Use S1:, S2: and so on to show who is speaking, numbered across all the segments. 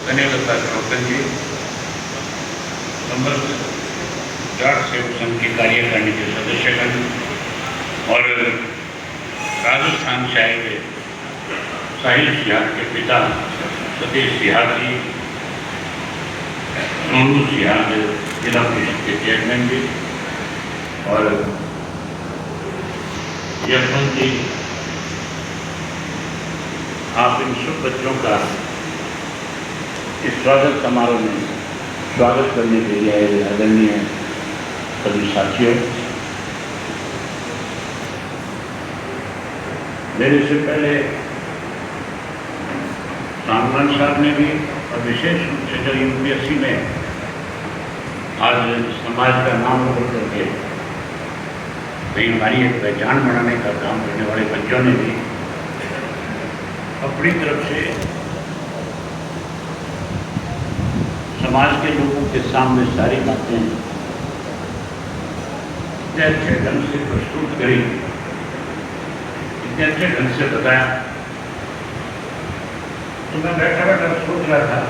S1: कन्यालता चौकन जी, समस्त जाट सेवक संघ के कार्यकारिणी के सदस्यगण और राजस्थान से आए हुए साहिल सिहाग के पिता सतीश सिहाग जी, सोनू सिहाग जिला परिषद के चेयरमैन जी और यशवंत जी, आप इन सब बच्चों का इस स्वागत समारोह में स्वागत करने के लिए आए आदरणीय सभी साथियों, मेरे से पहले सामवान साहब ने भी और विशेष रूप से जो यूपीएससी में आज समाज का नाम रोशन करके कहीं हमारी एक पहचान बनाने का काम करने वाले बच्चों ने भी अपनी तरफ से समाज के लोगों के सामने सारी बातें इतने अच्छे ढंग से प्रस्तुत करी, इतने अच्छे ढंग से बताया। तो मैं बैठा बैठा सोच रहा था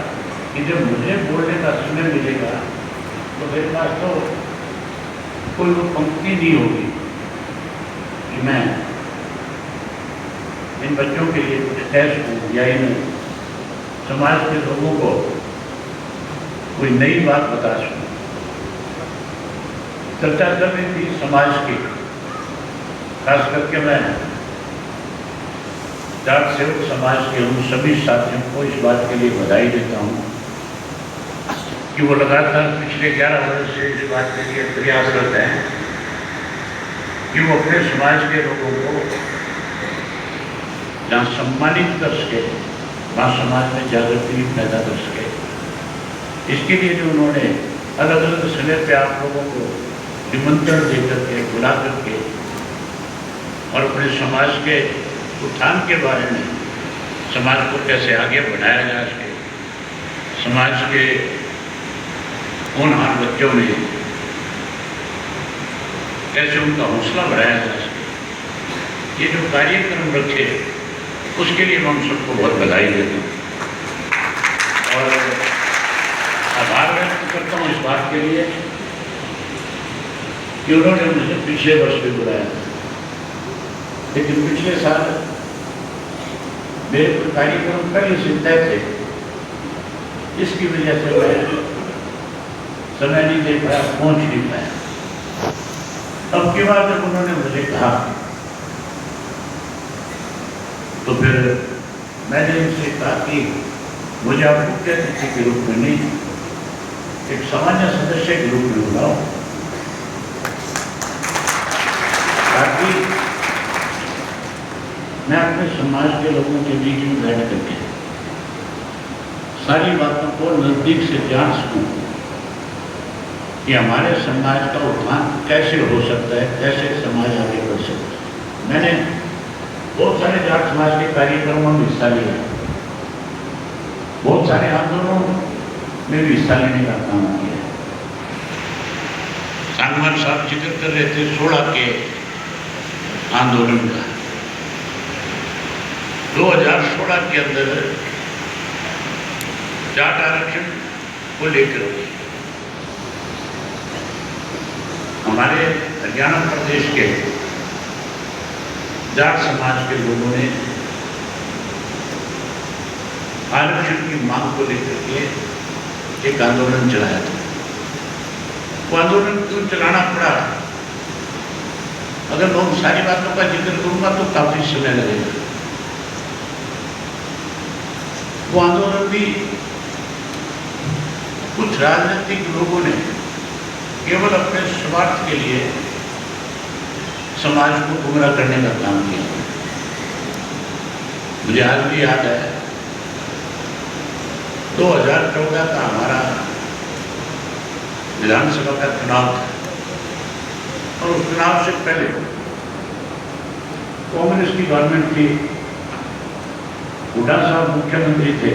S1: कि जब मुझे बोलने का समय मिलेगा तो मेरे पास तो कोई वो पंक्ति नहीं होगी कि मैं इन बच्चों के लिए कुछ कह सकूँ या इन समाज के लोगों को कोई नई बात बता सकूं। चर्चा कर रही थी समाज की, खास करके मैं जाट सेवक समाज के उन सभी साथियों को इस बात के लिए बधाई देता हूं कि वो लगातार पिछले 11 वर्ष से इस बात के लिए प्रयासरत हैं कि वो अपने समाज के लोगों को जहाँ सम्मानित कर सके, वहाँ समाज में जागृति पैदा कर सके। इसके लिए जो उन्होंने अलग अलग समय पे आप लोगों को निमंत्रण दे करके बुला करके और अपने समाज के उत्थान के बारे में, समाज को कैसे आगे बढ़ाया जा सके, समाज के होनहार बच्चों में कैसे उनका हौसला बढ़ाया जा सके, ये जो कार्यक्रम रखे उसके लिए मैं हम सबको बहुत बधाई देता हूँ और आभार व्यक्त करता हूँ इस बात के लिए कि उन्होंने मुझे पिछले वर्ष भी बुलाया, लेकिन पिछले साल मेरे कार्यक्रम पहले से तय थे, इसकी वजह से मैं समय नहीं दे पाया, पहुंच नहीं पाया। अब की बार जब उन्होंने मुझे कहा तो फिर मैंने इनसे कहा कि मुझे आप मुख्य अतिथि के रूप में नहीं, एक सामान्य सदस्य के रूप में बुलाओ, ताकि मैं अपने समाज के लोगों के बीच में बैठ करके सारी बातों को नजदीक से जान सकूं कि हमारे समाज का उत्थान कैसे हो सकता है, कैसे समाज आगे बढ़ सकता है। मैंने बहुत सारे जाट समाज के कार्यक्रमों में हिस्सा लिया, बहुत सारे आंदोलनों में भी हिस्सा लेने का काम किया। सांगवान साहब जिक्र कर रहे थे 16 के आंदोलन का। 2016 के अंदर जाट आरक्षण को लेकर हमारे हरियाणा प्रदेश के जाट समाज के लोगों ने आरक्षण की मांग को लेकर के एक आंदोलन चलाया था। वो आंदोलन क्यों चलाना पड़ा, अगर मैं उन सारी बातों का जिक्र करूंगा तो काफी समय लगेगा। वो आंदोलन भी कुछ राजनीतिक लोगों ने केवल अपने स्वार्थ के लिए समाज को गुमराह करने का काम किया। मुझे आज भी याद है 2014 का हमारा विधानसभा का चुनाव था और उस चुनाव से पहले कांग्रेस की गवर्नमेंट थी, हुड्डा साहब मुख्यमंत्री थे।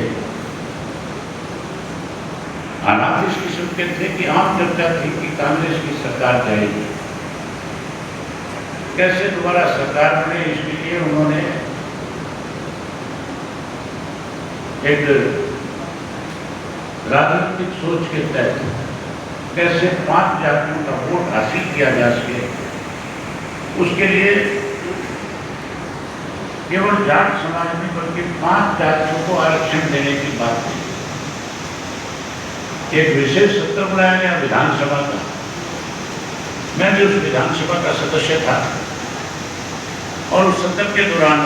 S1: हालात इस किस्म के थे कि आम चर्चा थी कि कांग्रेस की सरकार जाएगी, कैसे दोबारा सरकार बने, इसके लिए उन्होंने एक राजनीतिक सोच के तहत कैसे 5 जातियों का वोट हासिल किया जा सके, उसके लिए केवल जाट समाज नहीं बल्कि 5 जातियों को आरक्षण देने की बात थी। एक विशेष सत्र बुलाया गया विधानसभा का। मैं भी उस विधानसभा का सदस्य था और उस सत्र के दौरान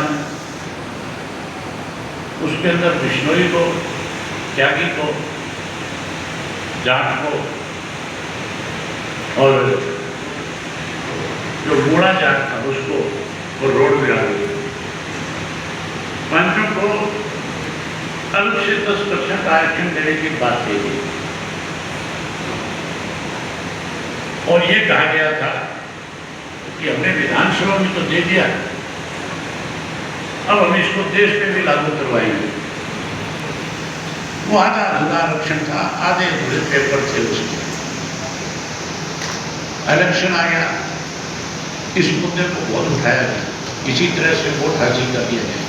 S1: उसके अंदर बिश्नोई को, त्यागी को, जाट को और जो बूढ़ा जाट था उसको वो रोड पे आ गई। पंचों को अलग से 10% आरक्षण देने की बात कही गई और ये कहा गया था कि हमने विधानसभा में तो दे दिया, अब हम इसको देश में भी लागू करवाएंगे। वो आधा अधूरा आरक्षण था, आधे अधूरे पेपर थे उसके। इलेक्शन आ गया, इस मुद्दे को बहुत उठाया गया, इसी तरह से वोट हासिल कर दिया गया।